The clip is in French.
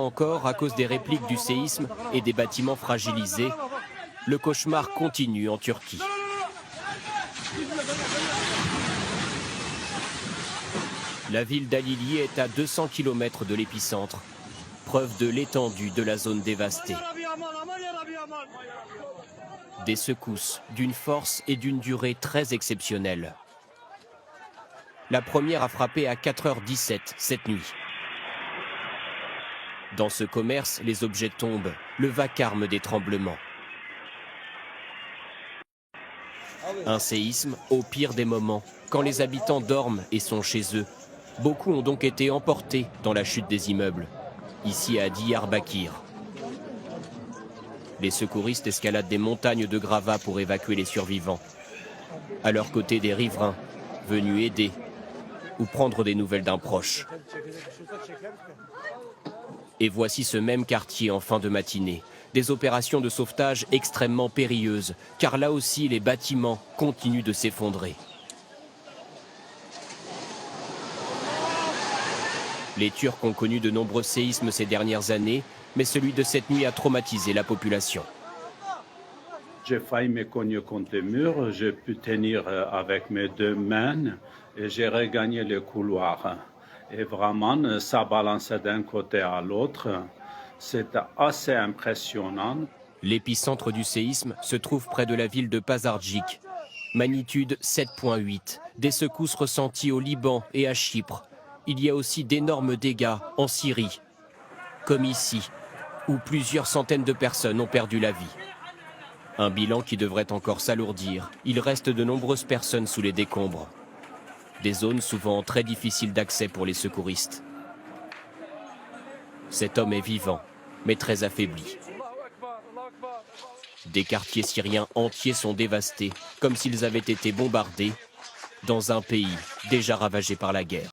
Encore à cause des répliques du séisme et des bâtiments fragilisés, le cauchemar continue en Turquie. La ville d'Halili est à 200 km de l'épicentre, preuve de l'étendue de la zone dévastée. Des secousses d'une force et d'une durée très exceptionnelles. La première a frappé à 4h17 cette nuit. Dans ce commerce, les objets tombent, le vacarme des tremblements. Un séisme au pire des moments, quand les habitants dorment et sont chez eux. Beaucoup ont donc été emportés dans la chute des immeubles, ici à Diyarbakir. Les secouristes escaladent des montagnes de gravats pour évacuer les survivants. À leur côté, des riverains venus aider ou prendre des nouvelles d'un proche. Et voici ce même quartier en fin de matinée. Des opérations de sauvetage extrêmement périlleuses, car là aussi les bâtiments continuent de s'effondrer. Les Turcs ont connu de nombreux séismes ces dernières années, mais celui de cette nuit a traumatisé la population. J'ai failli me cogner contre le mur, j'ai pu tenir avec mes deux mains et j'ai regagné le couloir. Et vraiment, ça balançait d'un côté à l'autre. C'était assez impressionnant. L'épicentre du séisme se trouve près de la ville de Pazarcik. Magnitude 7,8. Des secousses ressenties au Liban et à Chypre. Il y a aussi d'énormes dégâts en Syrie, comme ici, où plusieurs centaines de personnes ont perdu la vie. Un bilan qui devrait encore s'alourdir. Il reste de nombreuses personnes sous les décombres. Des zones souvent très difficiles d'accès pour les secouristes. Cet homme est vivant, mais très affaibli. Des quartiers syriens entiers sont dévastés, comme s'ils avaient été bombardés, dans un pays déjà ravagé par la guerre.